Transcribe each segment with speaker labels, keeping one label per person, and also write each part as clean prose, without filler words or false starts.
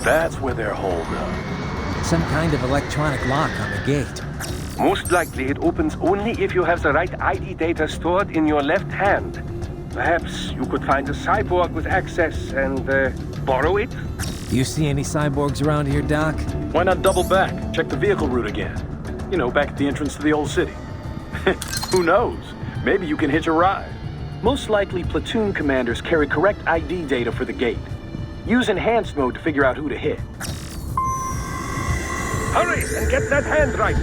Speaker 1: That's where they're holed up.
Speaker 2: Some kind of electronic lock on the gate.
Speaker 3: Most likely it opens only if you have the right ID data stored in your left hand. Perhaps you could find a cyborg with access and borrow it?
Speaker 2: Do you see any cyborgs around here, Doc?
Speaker 1: Why not double back? Check the vehicle route again. You know, back at the entrance to the old city. Who knows? Maybe you can hitch a ride. Most likely, platoon commanders carry correct ID data for the gate. Use enhanced mode to figure out who to hit.
Speaker 3: Hurry and get that hand right!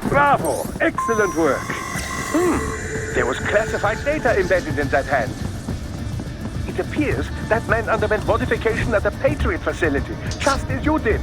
Speaker 3: Bravo! Excellent work! There was classified data embedded in that hand. It appears that man underwent modification at the Patriot facility, just as you did.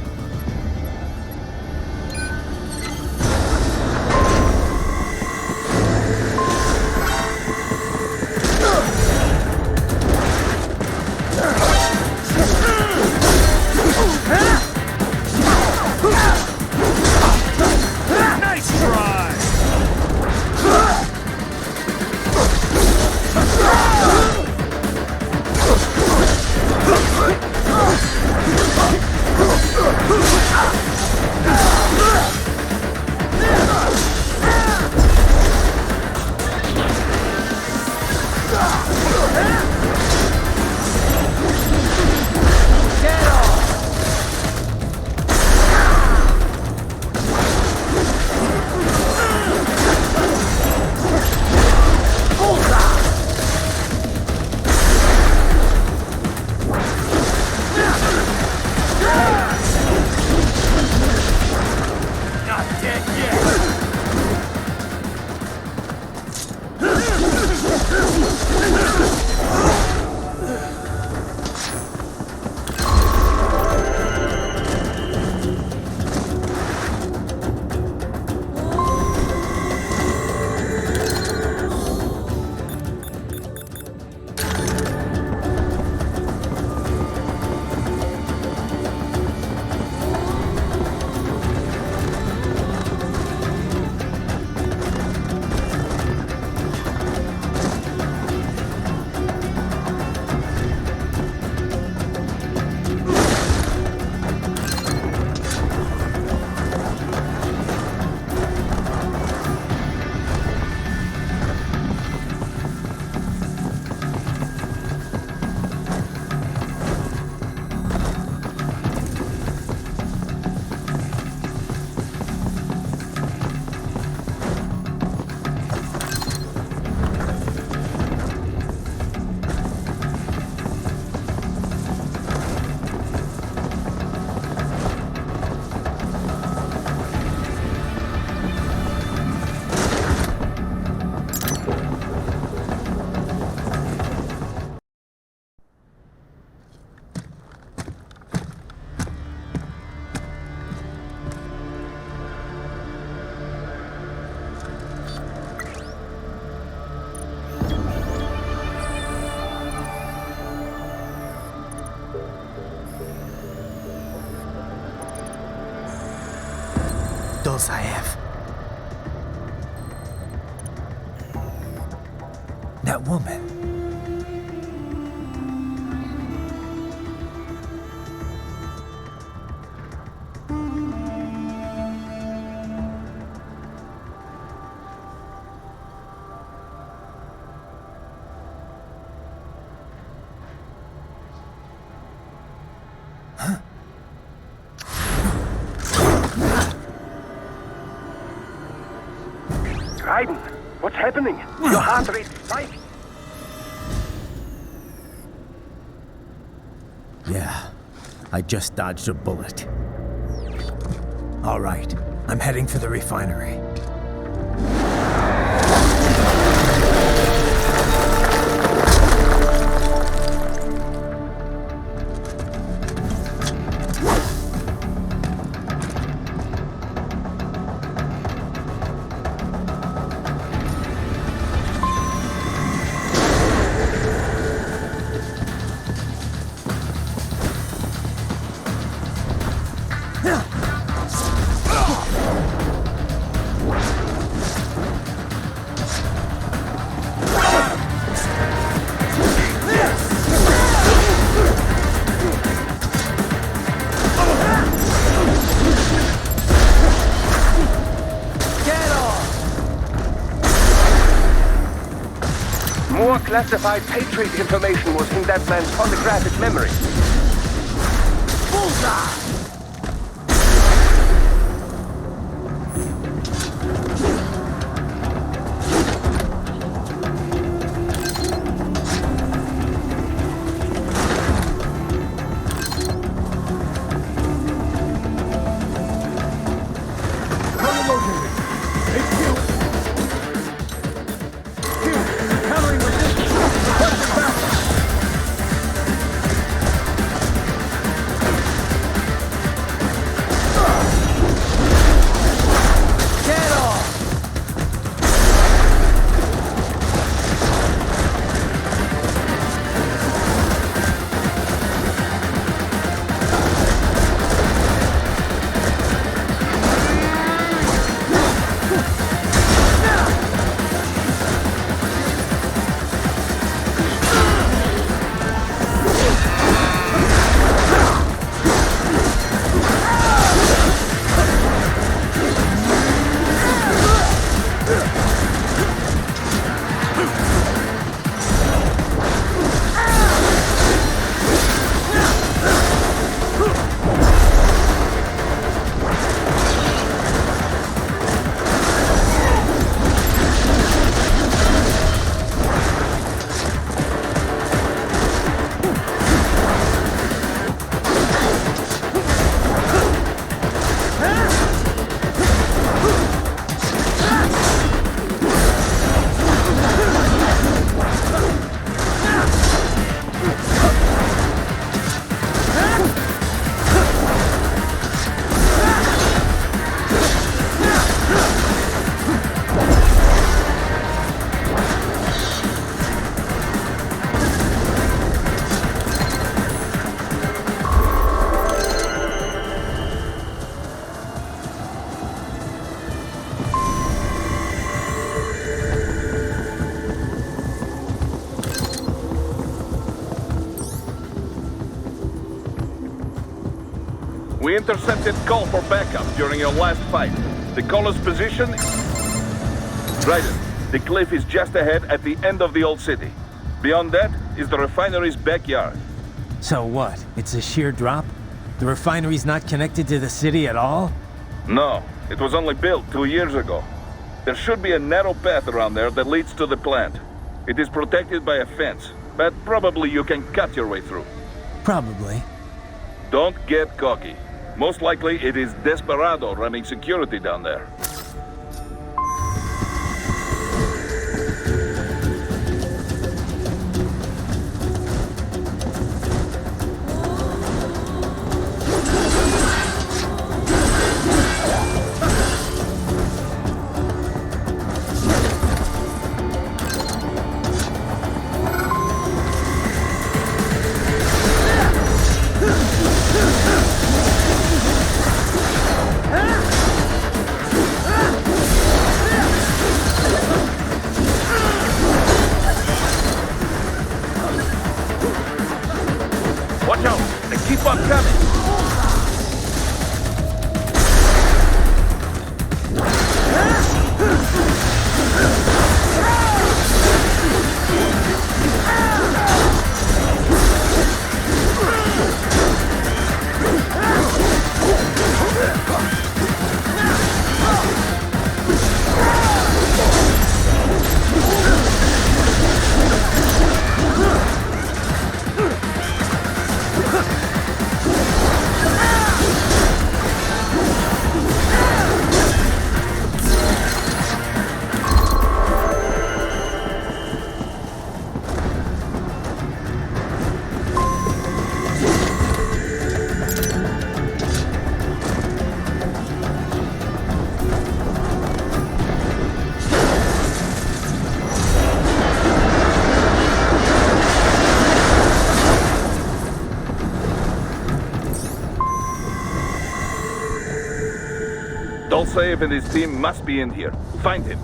Speaker 2: Saev. That woman.
Speaker 3: happening? Your heart rate spikes.
Speaker 2: Yeah, I just dodged a bullet. All right, I'm heading for the refinery.
Speaker 3: More classified Patriot information was in that man's photographic memory. Bullseye!
Speaker 4: We intercepted call for backup during your last fight. The caller's position... Dryden, the cliff is just ahead at the end of the old city. Beyond that is the refinery's backyard.
Speaker 2: So what? It's a sheer drop? The refinery's not connected to the city at all?
Speaker 4: No, it was only built 2 years ago. There should be a narrow path around there that leads to the plant. It is protected by a fence, but probably you can cut your way through.
Speaker 2: Probably.
Speaker 4: Don't get cocky. Most likely it is Desperado running security down there. Dolsaev and his team must be in here. Find him.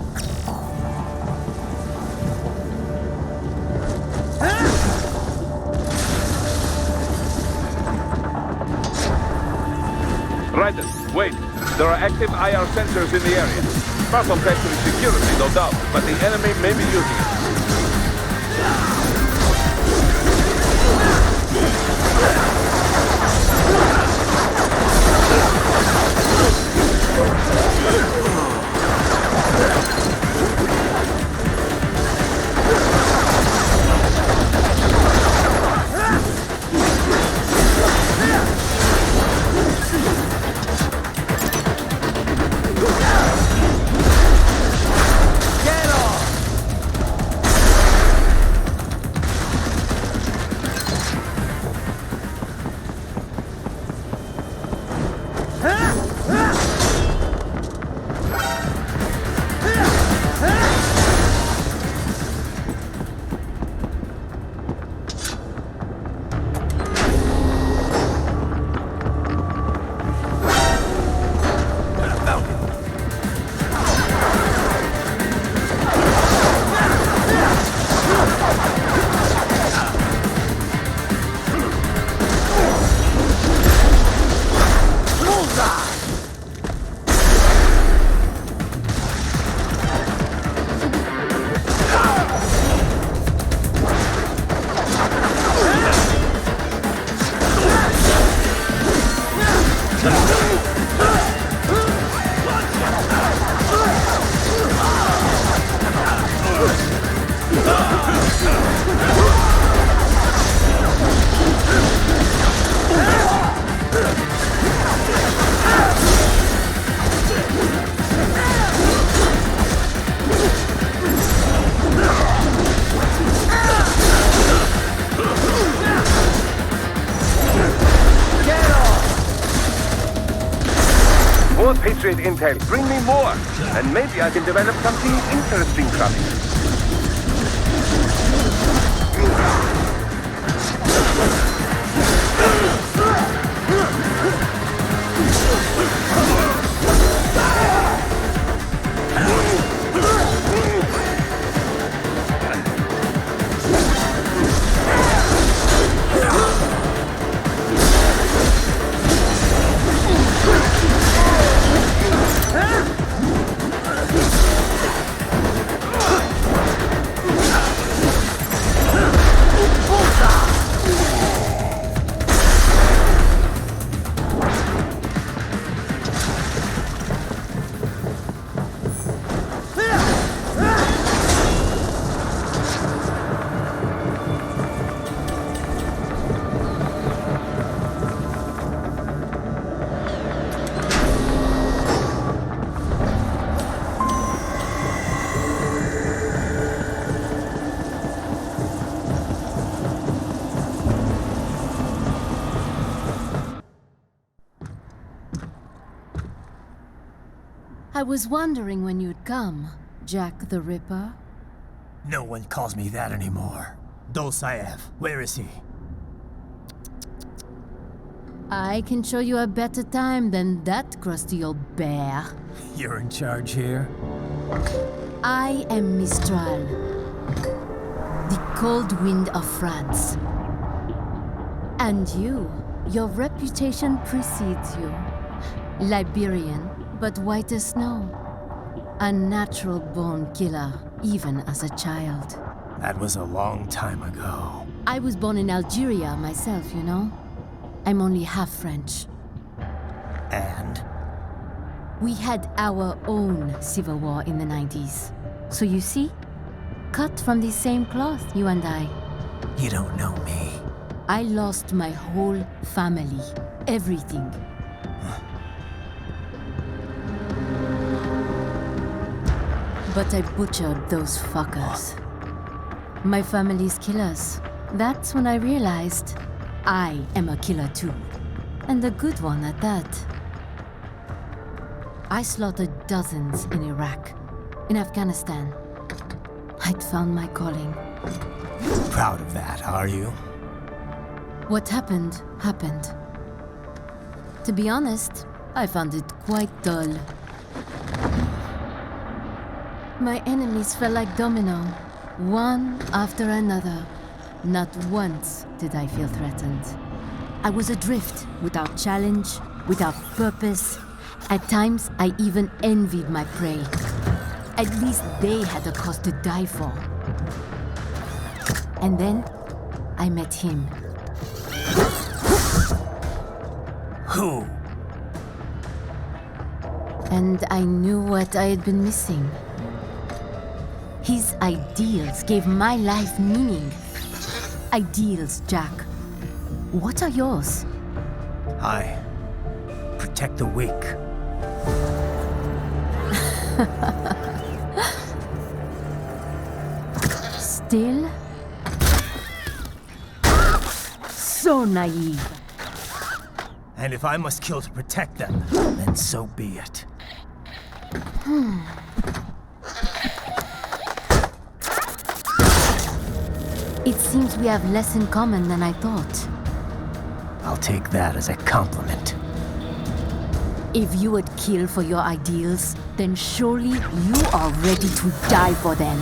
Speaker 4: Raiden, wait. There are active IR sensors in the area. Far from factory security, no doubt, but the enemy may be using it.
Speaker 3: More Patriot intel. Bring me more. And maybe I can develop something interesting from it.
Speaker 5: I was wondering when you'd come, Jack the Ripper.
Speaker 2: No one calls me that anymore. Dolsaev, where is he?
Speaker 5: I can show you a better time than that crusty old bear.
Speaker 2: You're in charge here?
Speaker 5: I am Mistral, the cold wind of France. And your reputation precedes you. Liberian, but white as snow. A natural-born killer, even as a child.
Speaker 2: That was a long time ago.
Speaker 5: I was born in Algeria myself, you know? I'm only half French.
Speaker 2: And?
Speaker 5: We had our own civil war in the 90s. So you see? Cut from the same cloth, you and I.
Speaker 2: You don't know me.
Speaker 5: I lost my whole family. Everything. But I butchered those fuckers. My family's killers. That's when I realized I am a killer too. And a good one at that. I slaughtered dozens in Iraq, in Afghanistan. I'd found my calling.
Speaker 2: Proud of that, are you?
Speaker 5: What happened, happened. To be honest, I found it quite dull. My enemies fell like domino, one after another. Not once did I feel threatened. I was adrift, without challenge, without purpose. At times, I even envied my prey. At least they had a cause to die for. And then, I met him.
Speaker 2: Who?
Speaker 5: And I knew what I had been missing. His ideals gave my life meaning. Ideals, Jack. What are yours?
Speaker 2: I protect the weak.
Speaker 5: Still? So naive.
Speaker 2: And if I must kill to protect them, then so be it.
Speaker 5: It seems we have less in common than I thought.
Speaker 2: I'll take that as a compliment.
Speaker 5: If you would kill for your ideals, then surely you are ready to die for them.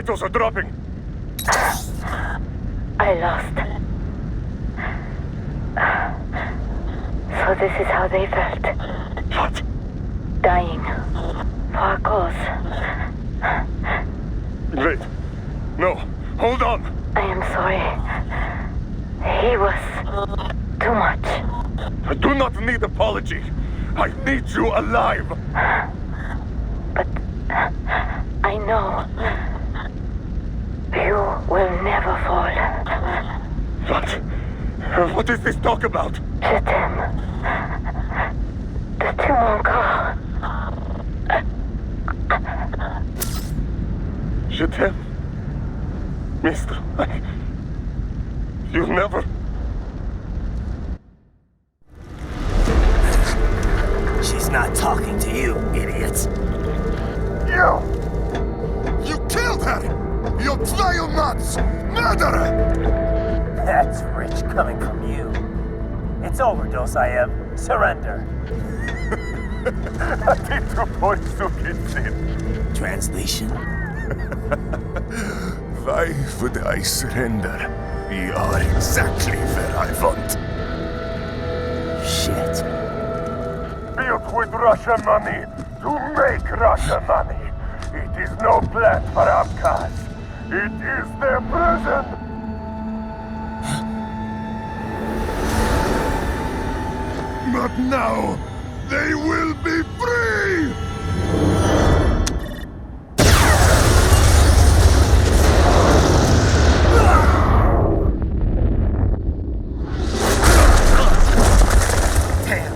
Speaker 3: vitals are dropping.
Speaker 6: I lost. So this is how they felt.
Speaker 3: What?
Speaker 6: Dying. For a cause.
Speaker 3: Wait. No. Hold on.
Speaker 6: I am sorry. He was too much.
Speaker 3: I do not need apology. I need you alive.
Speaker 6: But I know you will never fall.
Speaker 3: What is this talk about?
Speaker 6: Je t'aime. De tout mon corps.
Speaker 3: Je t'aime. Mister, you never...
Speaker 2: She's not talking to you, idiot.
Speaker 3: You killed her! You vile nuts! Murderer!
Speaker 2: That's rich coming from you. It's overdose, I am. Surrender. Translation?
Speaker 3: Why would I surrender? You are exactly where I want.
Speaker 2: Shit.
Speaker 3: Built with Russian money to make Russian money. It is no plan for outcasts. It is their prison. But now, they will be free!
Speaker 2: Damn.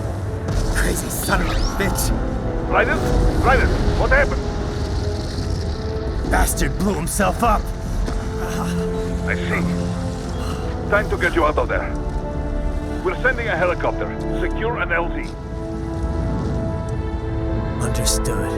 Speaker 2: Crazy son of a bitch.
Speaker 3: Raiden? Raiden, what happened?
Speaker 2: Bastard blew himself up.
Speaker 4: I see. Time to get you out of there. We're sending a helicopter. Secure an LZ.
Speaker 2: Understood.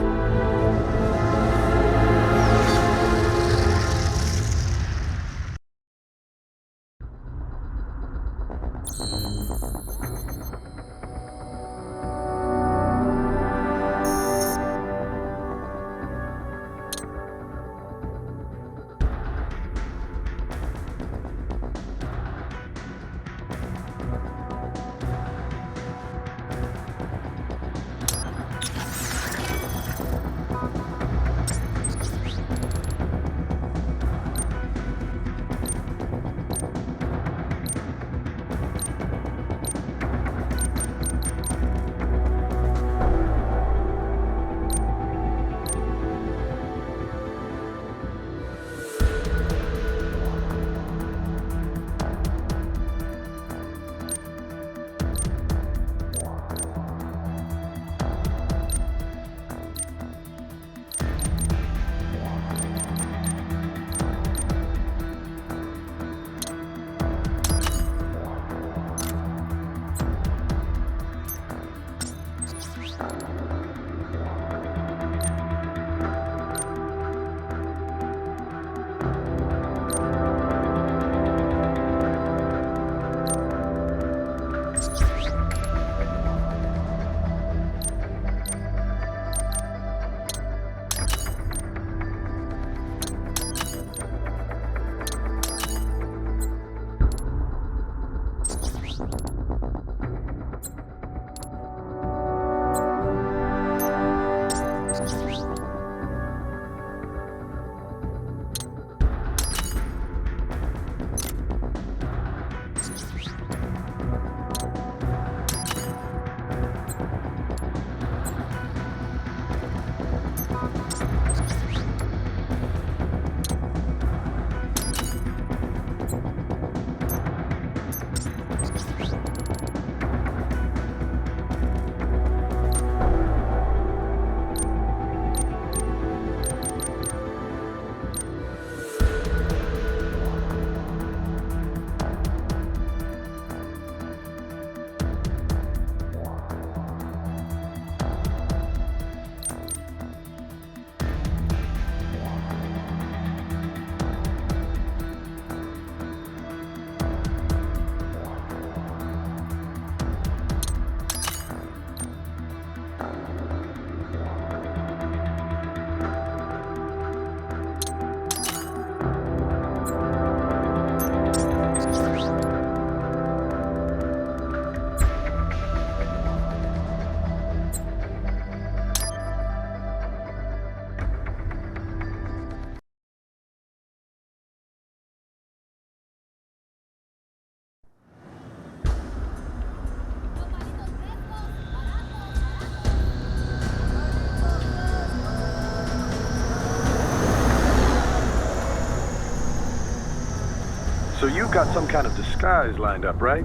Speaker 1: You've got some kind of disguise lined up, right?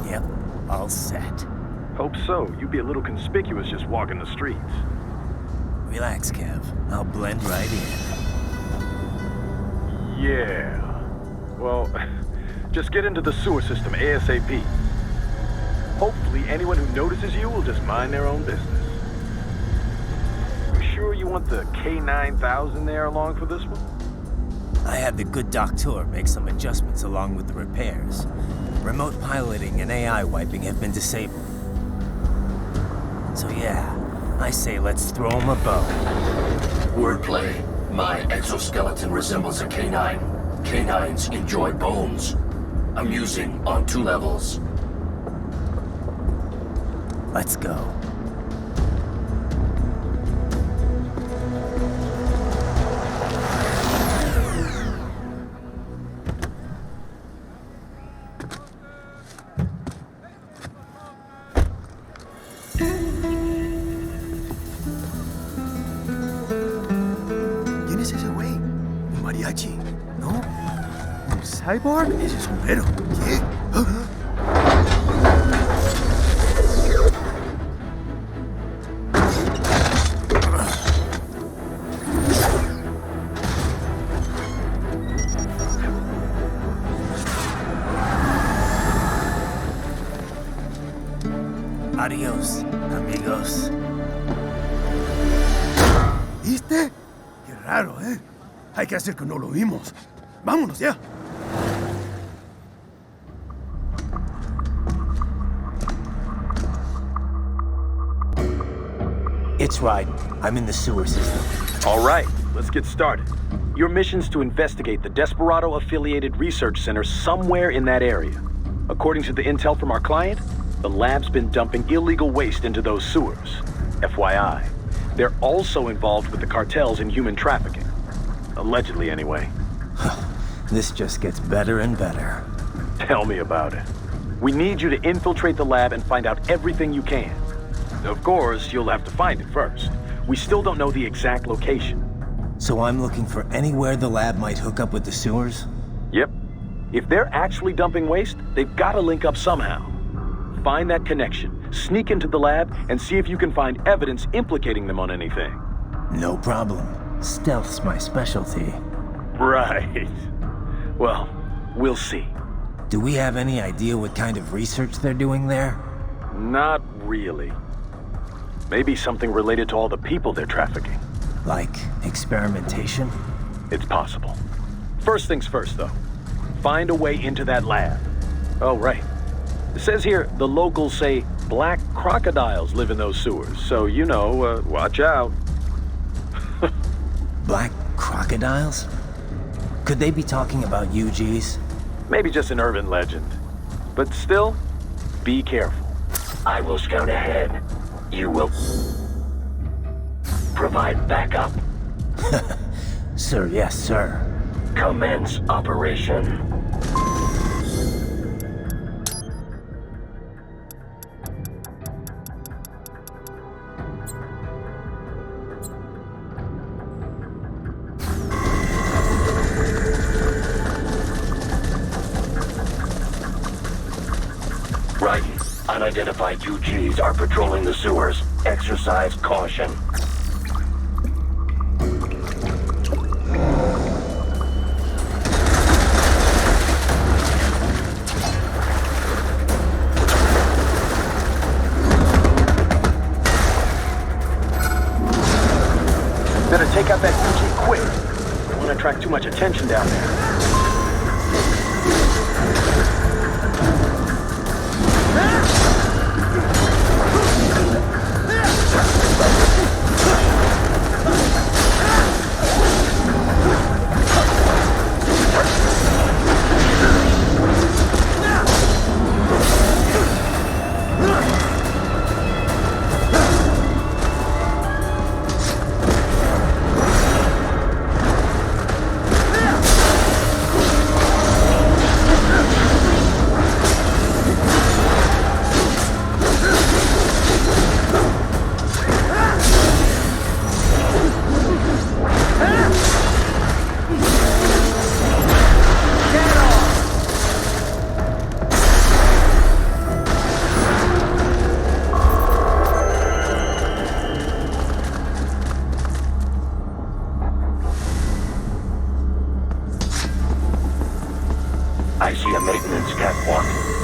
Speaker 2: Yep, all set.
Speaker 1: Hope so. You'd be a little conspicuous just walking the streets.
Speaker 2: Relax, Kev. I'll blend right in.
Speaker 1: Yeah. Well, just get into the sewer system ASAP. Hopefully anyone who notices you will just mind their own business. You sure you want the K9000 there along for this one?
Speaker 2: I had the good doctor make some adjustments along with the repairs. Remote piloting and AI wiping have been disabled. So yeah, I say let's throw him a bone.
Speaker 7: Wordplay. My exoskeleton resembles a canine. Canines enjoy bones. Amusing on 2 levels.
Speaker 2: Let's go.
Speaker 8: ¿Quién es ese güey? ¿Un mariachi? ¿No? ¿Un cyborg? Ese sombrero. ¿Qué?
Speaker 2: Adios, amigos.
Speaker 8: ¿Viste? Qué raro, ¿eh? Hay que hacer que no lo vimos. Vámonos ya.
Speaker 2: It's right. I'm in the sewer system.
Speaker 1: All right, let's get started. Your mission's to investigate the Desperado-affiliated research center somewhere in that area. According to the intel from our client, the lab's been dumping illegal waste into those sewers. FYI, they're also involved with the cartels in human trafficking. Allegedly, anyway.
Speaker 2: This just gets better and better.
Speaker 1: Tell me about it. We need you to infiltrate the lab and find out everything you can. Of course, you'll have to find it first. We still don't know the exact location.
Speaker 2: So I'm looking for anywhere the lab might hook up with the sewers?
Speaker 1: Yep. If they're actually dumping waste, they've got to link up somehow. Find that connection, sneak into the lab, and see if you can find evidence implicating them on anything.
Speaker 2: No problem. Stealth's my specialty.
Speaker 1: Right. Well, we'll see.
Speaker 2: Do we have any idea what kind of research they're doing there?
Speaker 1: Not really. Maybe something related to all the people they're trafficking.
Speaker 2: Like experimentation?
Speaker 1: It's possible. First things first, though. Find a way into that lab. Oh, right. It says here the locals say black crocodiles live in those sewers, so you know, watch out.
Speaker 2: Black crocodiles? Could they be talking about UGs?
Speaker 1: Maybe just an urban legend. But still, be careful.
Speaker 7: I will scout ahead. You will provide backup.
Speaker 2: Sir, yes, sir.
Speaker 7: Commence operation. Right. Unidentified UGs are patrolling the sewers. Exercise caution.
Speaker 1: Better take out that UG quick. Don't want to attract too much attention down there.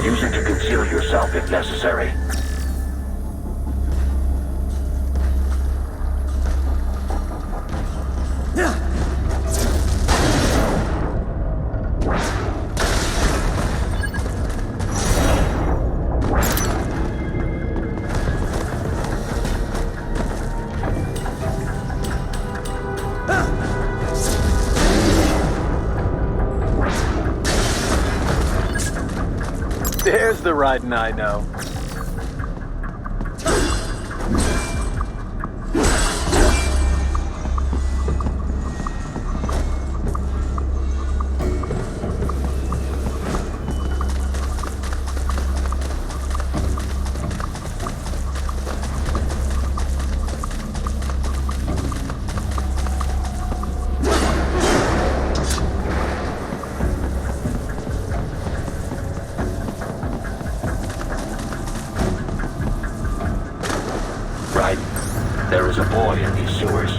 Speaker 7: Use it to conceal yourself if necessary.
Speaker 1: There's the riding I know.
Speaker 7: Right. There is a boy in these sewers.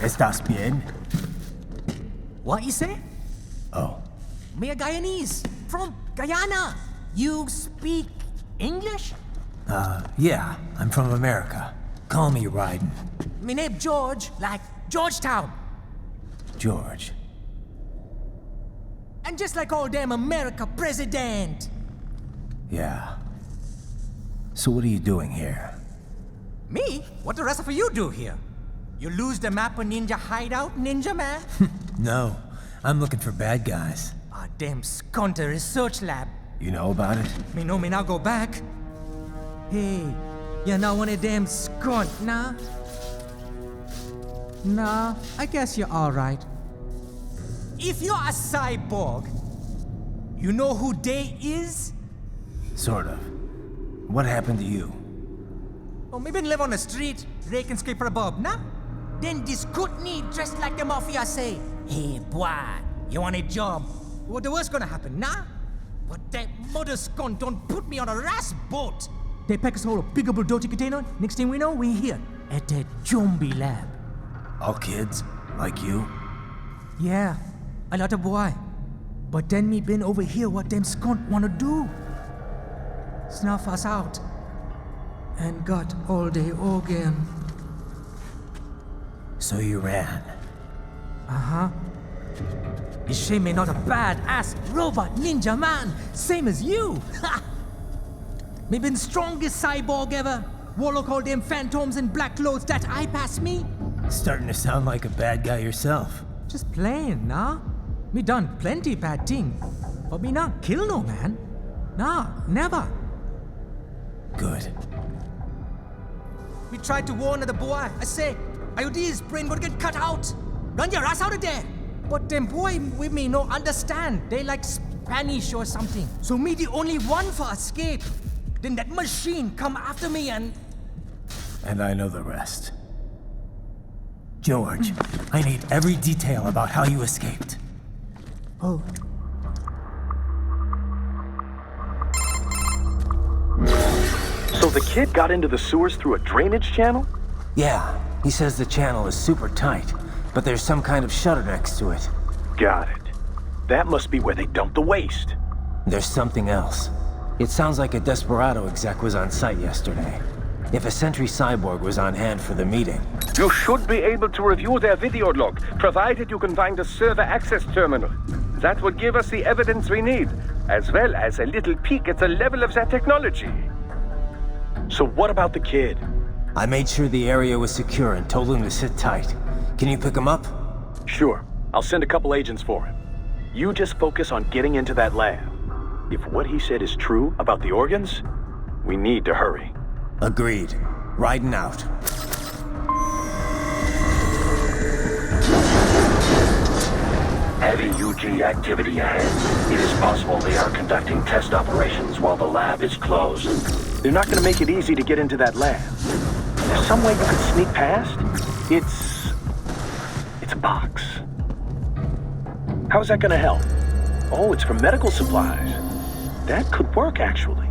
Speaker 2: ¿Estás bien?
Speaker 9: What you say?
Speaker 2: Oh.
Speaker 9: Me a Guyanese from Guyana. You speak English?
Speaker 2: Yeah, I'm from America. Call me Ryden.
Speaker 9: Me name George, like Georgetown.
Speaker 2: George.
Speaker 9: And just like all damn America president.
Speaker 2: Yeah. So what are you doing here?
Speaker 9: Me? What the rest of you do here? You lose the map of Ninja hideout, Ninja man?
Speaker 2: No, I'm looking for bad guys.
Speaker 9: Ah, damn sconter research lab.
Speaker 2: You know about it?
Speaker 9: Me know me now go back. Hey, you're not one of them scunt, nah? Nah, I guess you're alright. If you're a cyborg, you know who they is?
Speaker 2: Sort of. What happened to you?
Speaker 9: Oh, maybe live on the street, rake and scrape for a bob, nah? Then this kootenai dressed like the mafia say, hey boy, you want a job? What the worst gonna happen, nah? But that mother scunt don't put me on a ras boat. They pack us all a big old dirty container. Next thing we know, we're here at that zombie lab.
Speaker 2: All kids? Like you?
Speaker 9: Yeah, a lot of boy. But then me been over here what them scunt wanna do. Snuff us out. And got all day organ.
Speaker 2: So you ran.
Speaker 9: Uh-huh. Is she me not a bad-ass robot ninja man, same as you? Ha! Me been strongest cyborg ever. Warlock all them phantoms in black clothes that eye pass me.
Speaker 2: Starting to sound like a bad guy yourself.
Speaker 9: Just plain, nah? Me done plenty bad thing. But me not kill no man. Nah, never.
Speaker 2: Good.
Speaker 9: We tried to warn the boy. I say, IOD's brain gonna get cut out. Run your ass out of there. But them boy with me no understand. They like Spanish or something. So me the only one for escape. Then that machine come after me and...
Speaker 2: And I know the rest. George, I need every detail about how you escaped.
Speaker 9: Oh.
Speaker 1: So the kid got into the sewers through a drainage channel?
Speaker 2: Yeah, he says the channel is super tight, but there's some kind of shutter next to it.
Speaker 1: Got it. That must be where they dump the waste.
Speaker 2: There's something else. It sounds like a Desperado exec was on site yesterday. If a Sentry Cyborg was on hand for the meeting.
Speaker 3: You should be able to review their video log, provided you can find a server access terminal. That would give us the evidence we need, as well as a little peek at the level of their technology.
Speaker 1: So what about the kid?
Speaker 2: I made sure the area was secure and told him to sit tight. Can you pick him up?
Speaker 1: Sure. I'll send a couple agents for him. You just focus on getting into that lab. If what he said is true about the organs, we need to hurry.
Speaker 2: Agreed. Riding out.
Speaker 7: Heavy UG activity ahead. It is possible they are conducting test operations while the lab is closed.
Speaker 1: They're not going to make it easy to get into that lab. There's some way you could sneak past? It's a box. How's that going to help? Oh, it's for medical supplies. That could work, actually.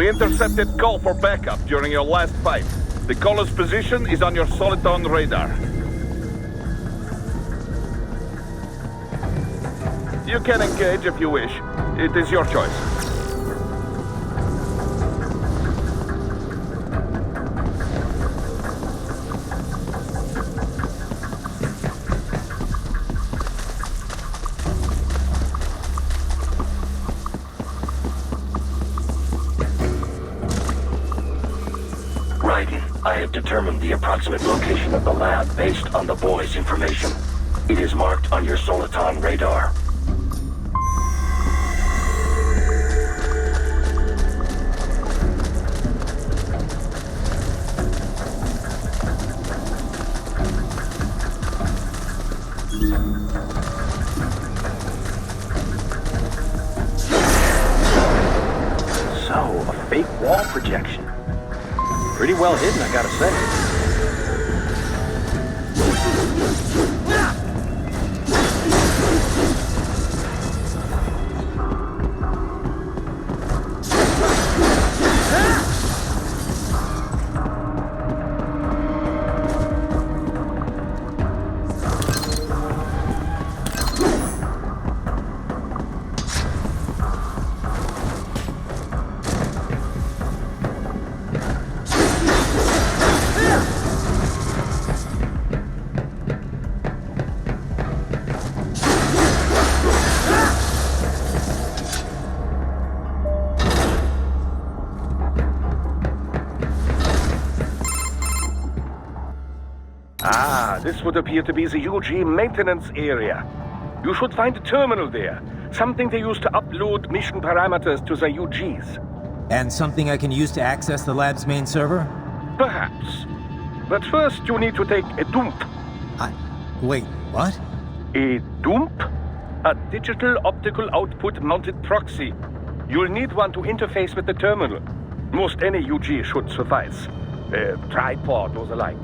Speaker 4: We intercepted call for backup during your last fight. The caller's position is on your Soliton radar. You can engage if you wish. It is your choice.
Speaker 7: I have determined the approximate location of the lab based on the boy's information. It is marked on your Soliton radar.
Speaker 1: So, a fake wall projection. Pretty well hidden, I gotta say.
Speaker 3: This would appear to be the UG maintenance area. You should find a terminal there. Something they use to upload mission parameters to the UGs.
Speaker 2: And something I can use to access the lab's main server?
Speaker 3: Perhaps. But first you need to take a dump.
Speaker 2: Wait, what?
Speaker 3: A dump? A digital optical output mounted proxy. You'll need one to interface with the terminal. Most any UG should suffice. A tripod or the like.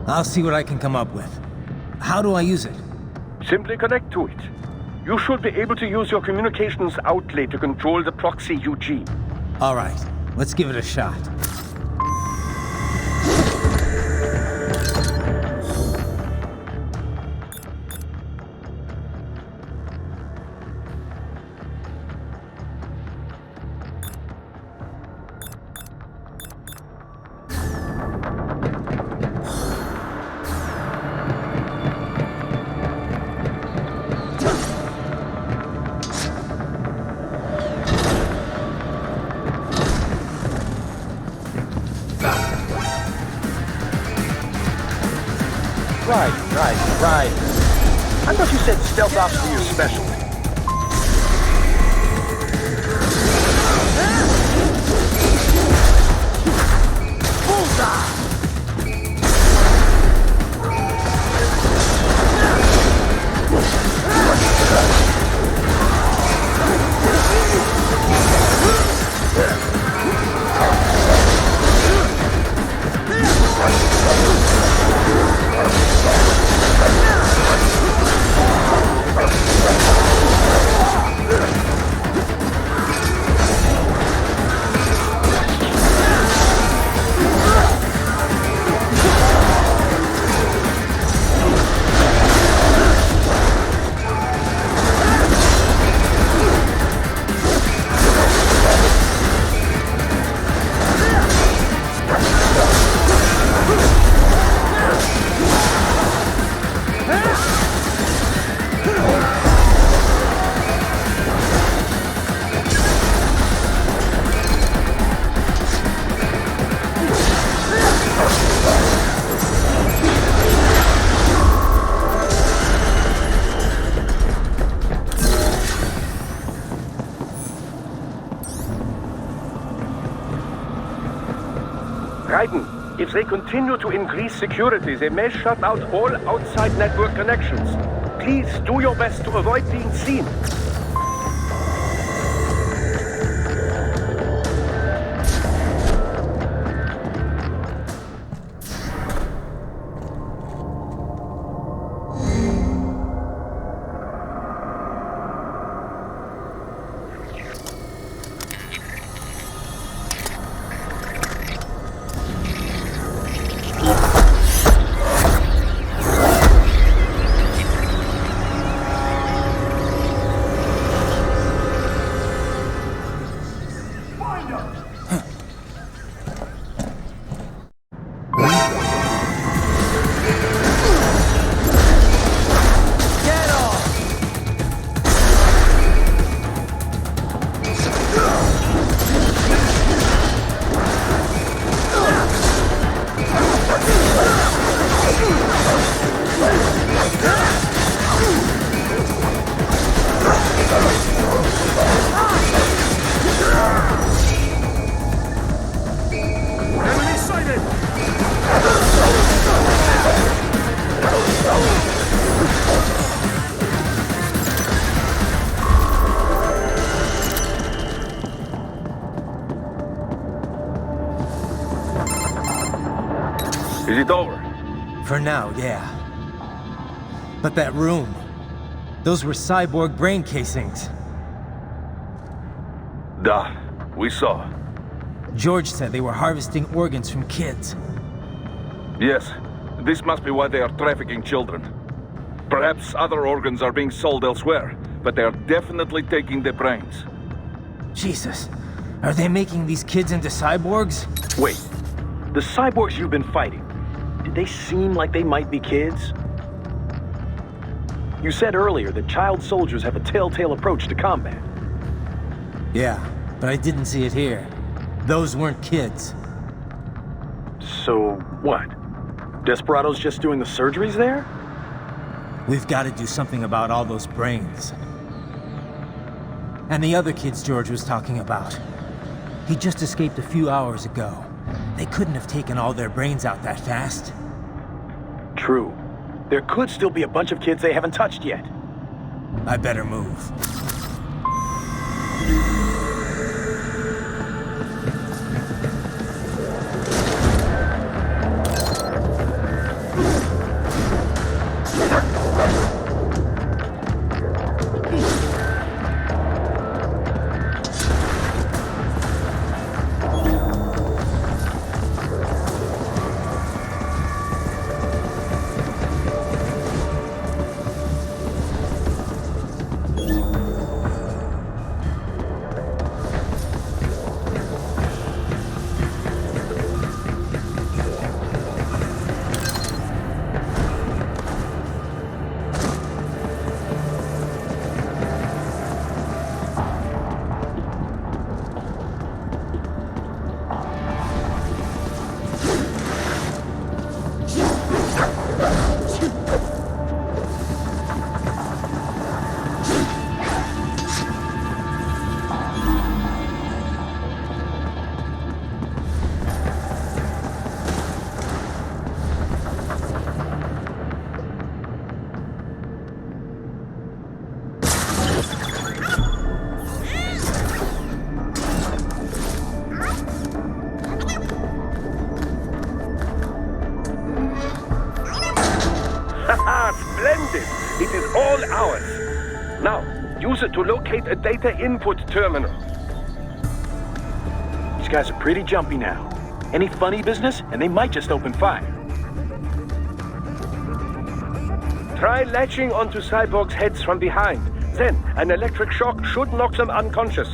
Speaker 2: I'll see what I can come up with. How do I use it?
Speaker 3: Simply connect to it. You should be able to use your communications outlet to control the proxy UG.
Speaker 2: All right, let's give it a shot.
Speaker 1: Right. I thought you said stealth ops were your specialty. Bullseye! If they continue to increase security, they may shut out all outside network connections. Please do your best to avoid being seen.
Speaker 4: Is it over?
Speaker 2: For now, yeah. But that room, those were cyborg brain casings.
Speaker 4: Duh, we saw.
Speaker 2: George said they were harvesting organs from kids.
Speaker 4: Yes, this must be why they are trafficking children. Perhaps other organs are being sold elsewhere, but they are definitely taking the brains.
Speaker 2: Jesus, are they making these kids into cyborgs?
Speaker 1: Wait, the cyborgs you've been fighting, did they seem like they might be kids? You said earlier that child soldiers have a telltale approach to combat.
Speaker 2: Yeah, but I didn't see it here. Those weren't kids.
Speaker 1: So what? Desperados just doing the surgeries there?
Speaker 2: We've got to do something about all those brains. And the other kids George was talking about. He just escaped a few hours ago. They couldn't have taken all their brains out that fast.
Speaker 1: True. There could still be a bunch of kids they haven't touched yet.
Speaker 2: I better move.
Speaker 3: Splendid! It is all ours. Now, use it to locate a data input terminal.
Speaker 1: These guys are pretty jumpy now. Any funny business, and they might just open fire.
Speaker 3: Try latching onto cyborgs' heads from behind. Then, an electric shock should knock them unconscious.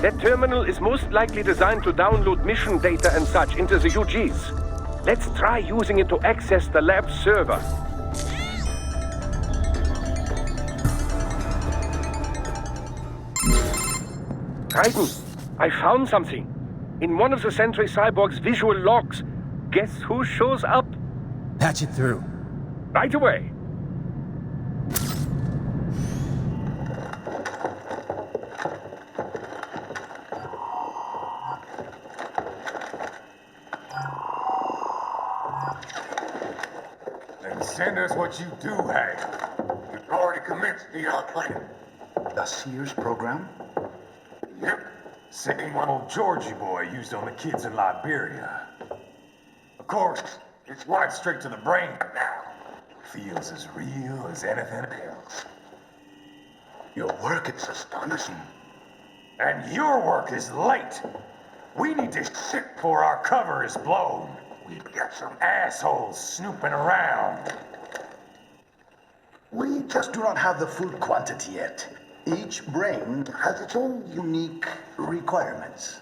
Speaker 3: That terminal is most likely designed to download mission data and such into the UGs. Let's try using it to access the lab's server. Raiden, I found something. In one of the Sentry Cyborg's visual logs. Guess who shows up?
Speaker 2: Patch it through.
Speaker 3: Right away.
Speaker 10: Send us what you do have. We've already commenced the plan.
Speaker 7: The Sears program?
Speaker 10: Yep. Same one old Georgie boy used on the kids in Liberia. Of course, it's wired straight to the brain now. Feels as real as anything else.
Speaker 7: Your work is astonishing.
Speaker 10: And your work is late. We need to sit before our cover is blown. We've got some assholes snooping around.
Speaker 7: We just do not have the full quantity yet. Each brain has its own unique requirements.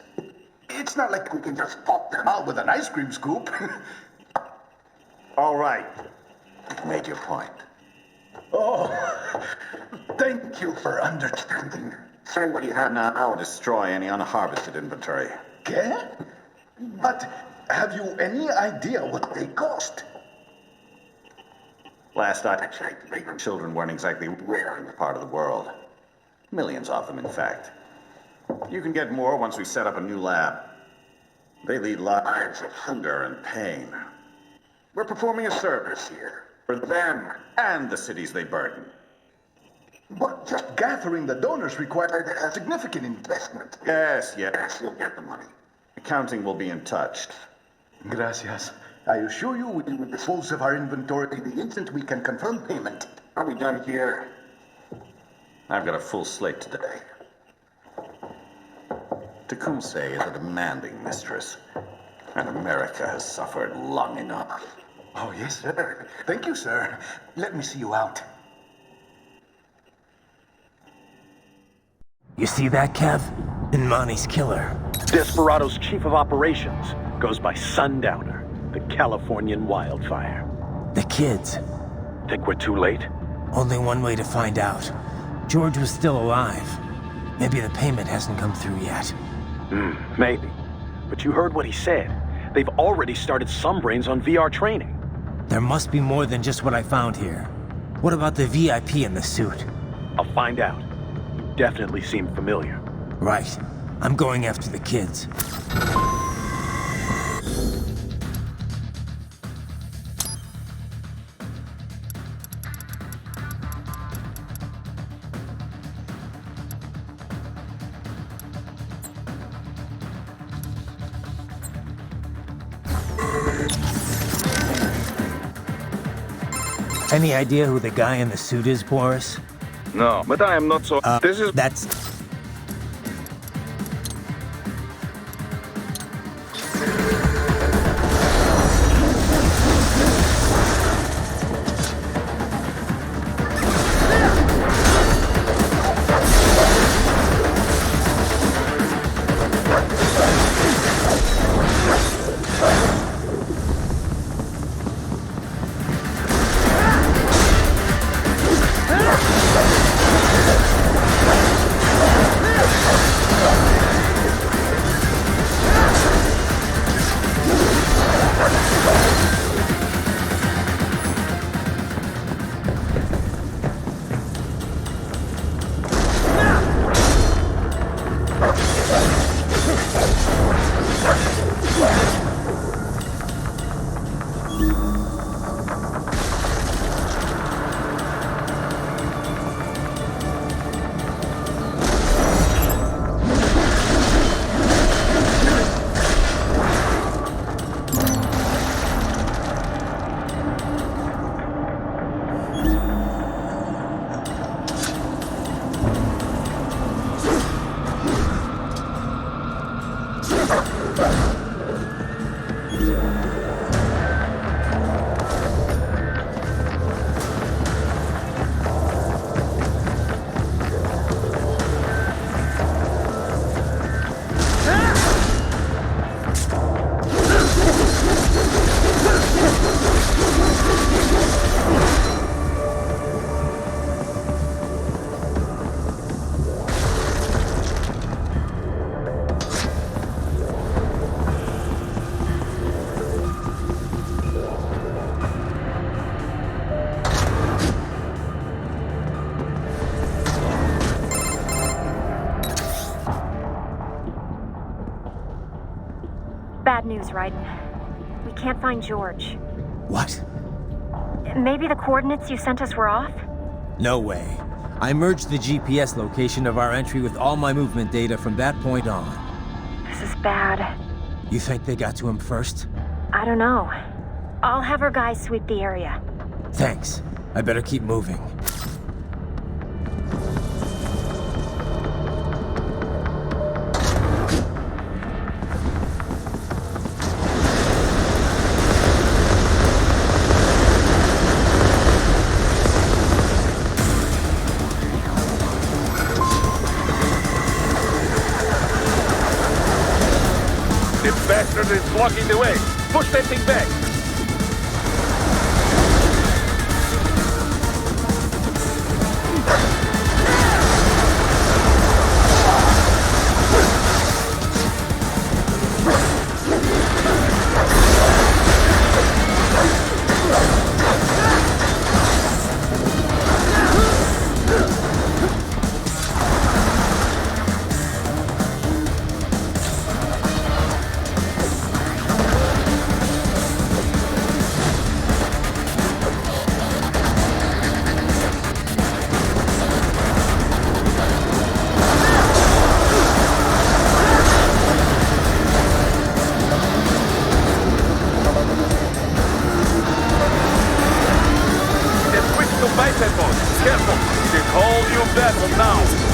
Speaker 7: It's not like we can just pop them out with an ice cream scoop.
Speaker 11: All right. You've made your point.
Speaker 7: Oh, thank you for understanding.
Speaker 11: Say what you have now. I'll destroy any unharvested inventory.
Speaker 7: Okay? But have you any idea what they cost?
Speaker 11: Last I checked, children weren't exactly rare in the part of the world. Millions of them, in fact. You can get more once we set up a new lab. They lead lives of hunger and pain. We're performing a service here for them and the cities they burden.
Speaker 7: But just gathering the donors required a significant investment.
Speaker 11: Yes, you'll get the money. Accounting will be in touch.
Speaker 7: Gracias. I assure you we will dispose of our inventory the instant we can confirm payment.
Speaker 11: Are we done here? I've got a full slate today. Tecumseh is a demanding mistress, and America has suffered long enough.
Speaker 7: Oh, yes, sir. Thank you, sir. Let me see you out.
Speaker 2: You see that, Kev? Imani's killer.
Speaker 1: Desperado's chief of operations goes by Sundowner, the Californian wildfire.
Speaker 2: The kids.
Speaker 1: Think we're too late?
Speaker 2: Only one way to find out. George was still alive. Maybe the payment hasn't come through yet.
Speaker 1: Maybe. But you heard what he said. They've already started some brains on VR training.
Speaker 2: There must be more than just what I found here. What about the VIP in the suit?
Speaker 1: I'll find out. You definitely seem familiar.
Speaker 2: Right. I'm going after the kids. Any idea who the guy in the suit is, Boris?
Speaker 4: No, but I am not so...
Speaker 2: That's...
Speaker 6: Bad news, Raiden. We can't find George.
Speaker 2: What?
Speaker 6: Maybe the coordinates you sent us were off?
Speaker 2: No way. I merged the GPS location of our entry with all my movement data from that point on.
Speaker 6: This is bad.
Speaker 2: You think they got to him first?
Speaker 6: I don't know. I'll have our guys sweep the area.
Speaker 2: Thanks. I better keep moving.
Speaker 4: The bastard is blocking the way. Push that thing back. Careful! It's a whole new battle now!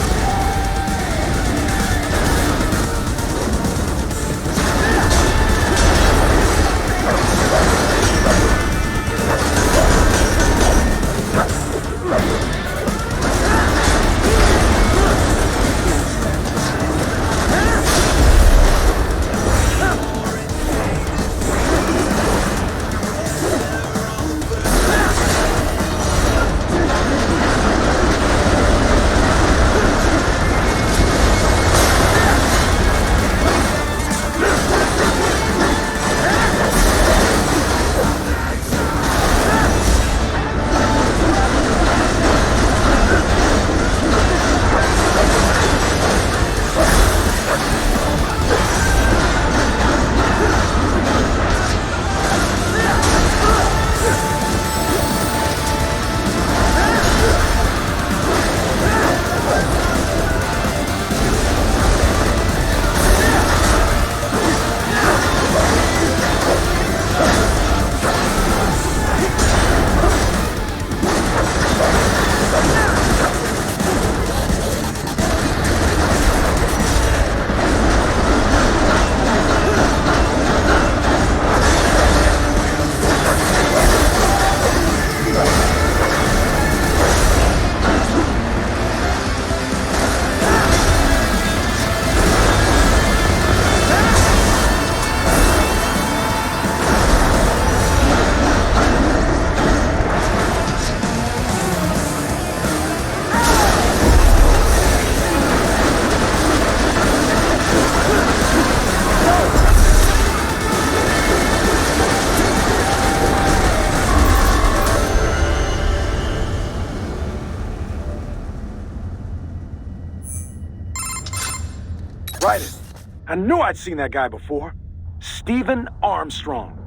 Speaker 1: I knew I'd seen that guy before. Stephen Armstrong.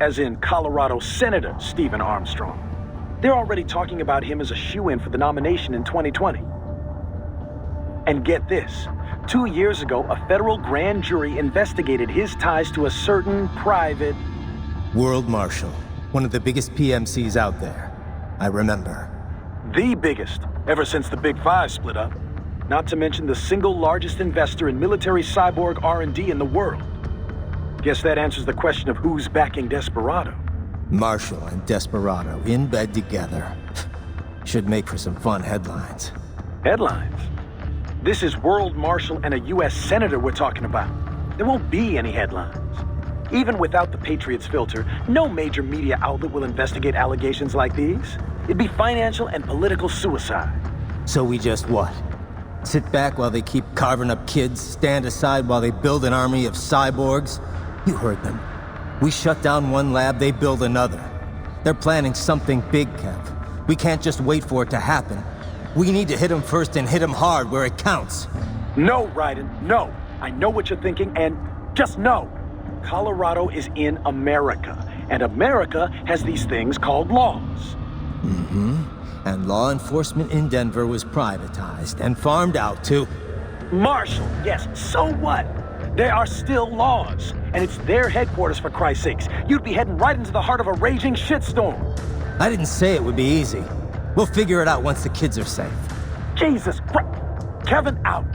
Speaker 1: As in Colorado Senator Stephen Armstrong. They're already talking about him as a shoo-in for the nomination in 2020. And get this. 2 years ago, a federal grand jury investigated his ties to a certain private...
Speaker 2: World Marshal. One of the biggest PMCs out there. I remember.
Speaker 1: The biggest, ever since the Big Five split up. Not to mention the single largest investor in military cyborg R&D in the world. Guess that answers the question of who's backing Desperado.
Speaker 2: Marshall and Desperado in bed together. Should make for some fun headlines.
Speaker 1: Headlines? This is World Marshal and a U.S. Senator we're talking about. There won't be any headlines. Even without the Patriots filter, no major media outlet will investigate allegations like these. It'd be financial and political suicide.
Speaker 2: So we just what? Sit back while they keep carving up kids, stand aside while they build an army of cyborgs? You heard them. We shut down one lab, they build another. They're planning something big, Kev. We can't just wait for it to happen. We need to hit them first and hit them hard where it counts.
Speaker 1: No, Raiden, no. I know what you're thinking, and just know. Colorado is in America. And America has these things called laws.
Speaker 2: And law enforcement in Denver was privatized and farmed out to...
Speaker 1: Marshall, yes, so what? There are still laws, and it's their headquarters, for Christ's sakes. You'd be heading right into the heart of a raging shitstorm.
Speaker 2: I didn't say it would be easy. We'll figure it out once the kids are safe.
Speaker 1: Jesus Christ. Kevin, out.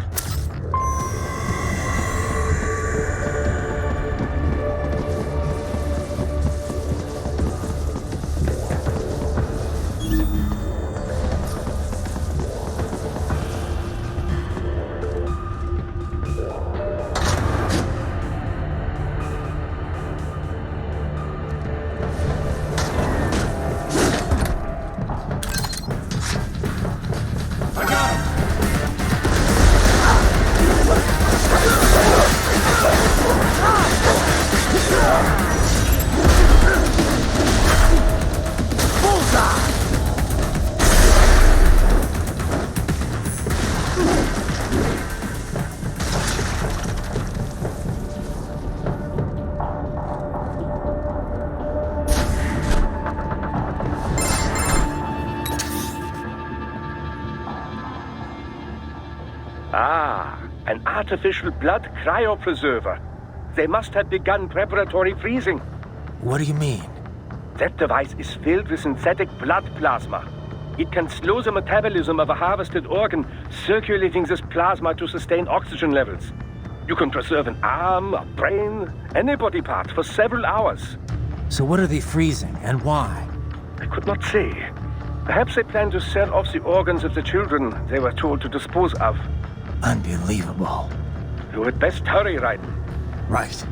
Speaker 3: An artificial blood cryopreserver. They must have begun preparatory freezing.
Speaker 2: What do you mean?
Speaker 3: That device is filled with synthetic blood plasma. It can slow the metabolism of a harvested organ, circulating this plasma to sustain oxygen levels. You can preserve an arm, a brain, any body part for several hours.
Speaker 2: So what are they freezing, and why?
Speaker 3: I could not say. Perhaps they plan to sell off the organs of the children they were told to dispose of.
Speaker 2: Unbelievable.
Speaker 3: You had best hurry, Raiden.
Speaker 2: Right.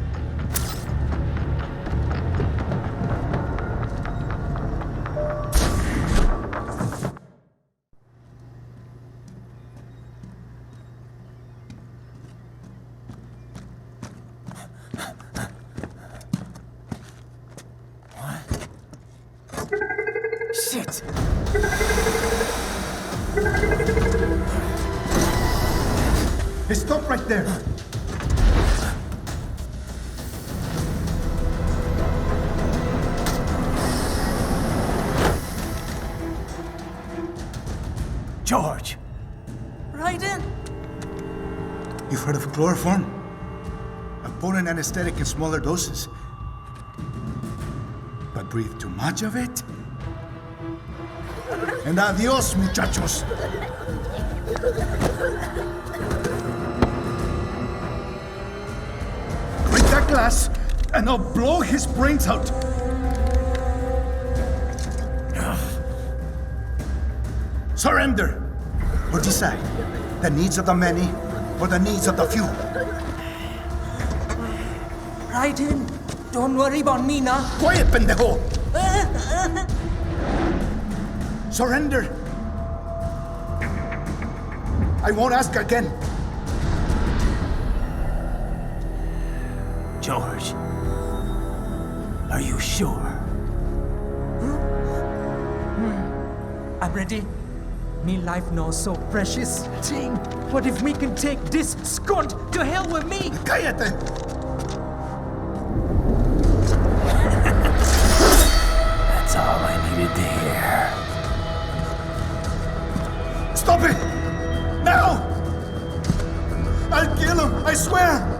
Speaker 9: Shit!
Speaker 7: Hey, stop right there.
Speaker 8: George!
Speaker 9: Raiden!
Speaker 7: You've heard of chloroform? A potent anesthetic in smaller doses. But breathe too much of it? And adios, muchachos. Break that glass, and I'll blow his brains out. Surrender, or decide the needs of the many or the needs of the few.
Speaker 9: Raiden, don't worry about me now.
Speaker 7: Quiet, pendejo! Surrender. I won't ask again.
Speaker 8: George, are you sure?
Speaker 9: I'm ready. Me life now so precious. Ting, what if we can take this skunt to hell with me?
Speaker 7: Cállate!
Speaker 8: That's all I needed to hear.
Speaker 7: Stop it! Now! I'll kill him, I swear!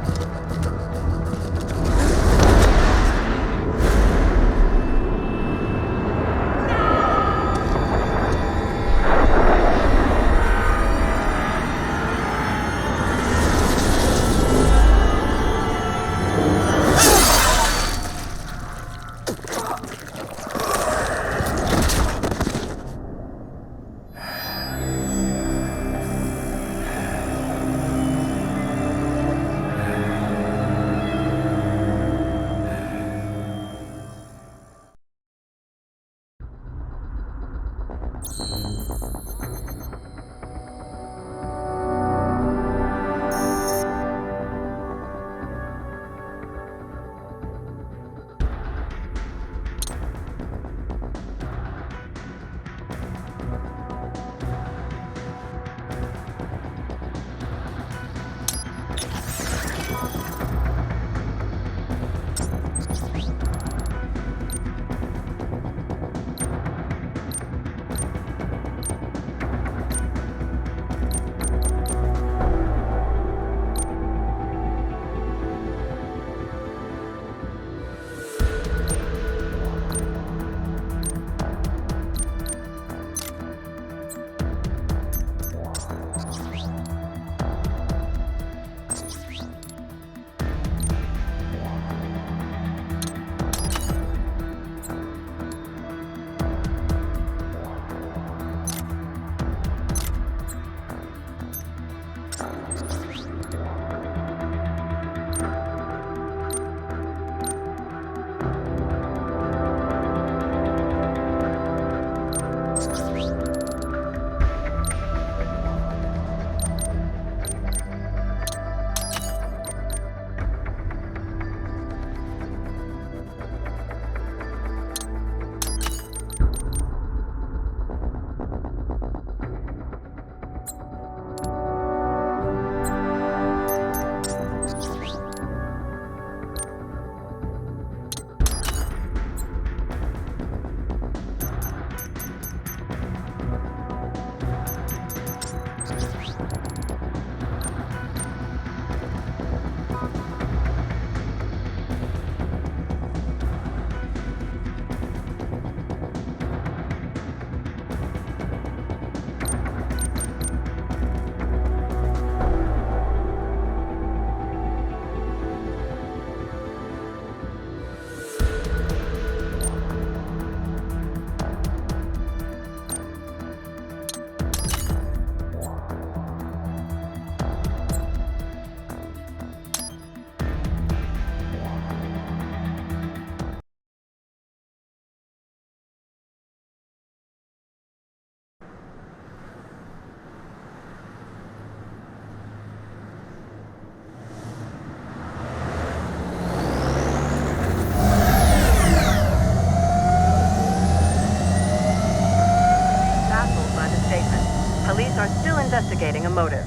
Speaker 12: investigating a motive.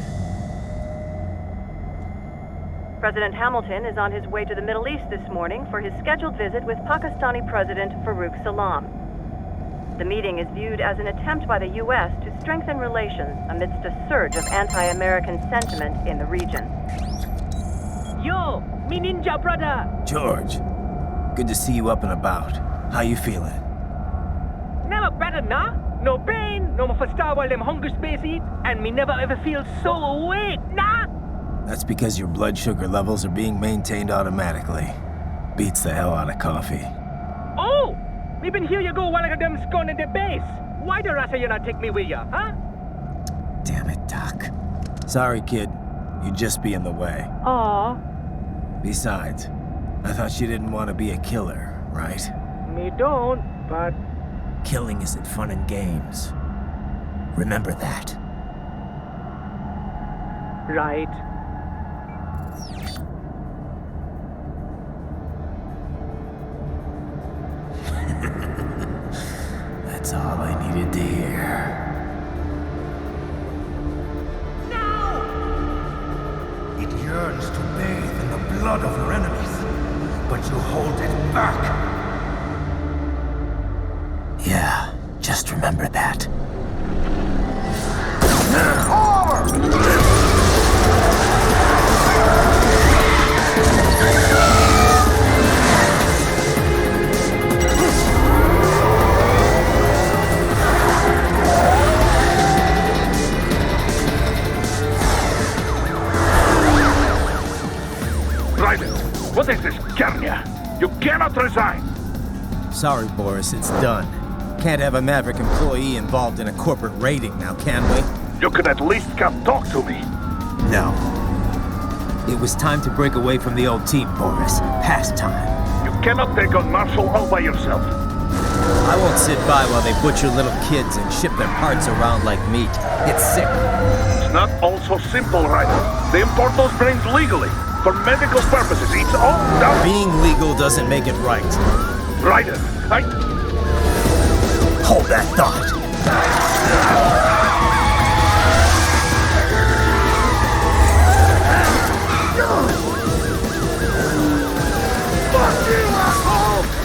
Speaker 12: President Hamilton is on his way to the Middle East this morning for his scheduled visit with Pakistani President Farooq Salam. The meeting is viewed as an attempt by the U.S. to strengthen relations amidst a surge of anti-American sentiment in the region.
Speaker 13: Yo, me ninja brother!
Speaker 2: George, good to see you up and about. How you feeling?
Speaker 13: Never better, nah? No pain, no more for star while them hunger space eat, and me never ever feel so awake, nah?
Speaker 2: That's because your blood sugar levels are being maintained automatically. Beats the hell out of coffee.
Speaker 13: Oh! Me been here you go while I got them scone in the base. Why the rasa you not take me with ya, huh?
Speaker 2: Damn it, Doc. Sorry, kid. You'd just be in the way.
Speaker 13: Aw.
Speaker 2: Besides, I thought you didn't want to be a killer, right?
Speaker 13: Me don't, but...
Speaker 2: Killing isn't fun and games. Remember that.
Speaker 13: Right.
Speaker 2: That's all I needed to hear.
Speaker 8: No! It yearns to bathe in the blood of your enemies, but you hold it back.
Speaker 2: Yeah, just remember that.
Speaker 4: What is this, Kenya? You cannot resign!
Speaker 2: Sorry, Boris, it's done. Can't have a Maverick employee involved in a corporate raiding now, can we?
Speaker 4: You could at least come talk to me.
Speaker 2: No. It was time to break away from the old team, Boris. Past time.
Speaker 4: You cannot take on Marshall all by yourself.
Speaker 2: I won't sit by while they butcher little kids and ship their parts around like meat. It's sick.
Speaker 4: It's not all so simple, Ryder. They import those brains legally. For medical purposes, it's all done.
Speaker 2: Being legal doesn't make it right.
Speaker 4: Ryder,
Speaker 2: Hold that thought.
Speaker 8: Fuck you, asshole!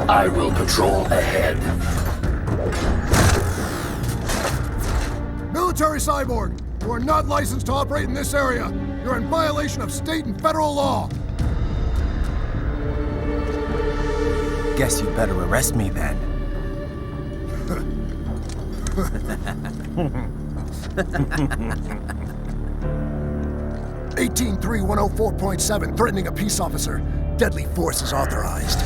Speaker 14: I will patrol ahead.
Speaker 15: Military cyborg, you are not licensed to operate in this area. You're in violation of state and federal law.
Speaker 2: Guess you better arrest me then.
Speaker 15: 183104.7, threatening a peace officer. Deadly force is authorized.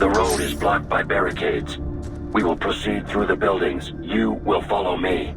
Speaker 14: The road is blocked by barricades. We will proceed through the buildings. You will follow me.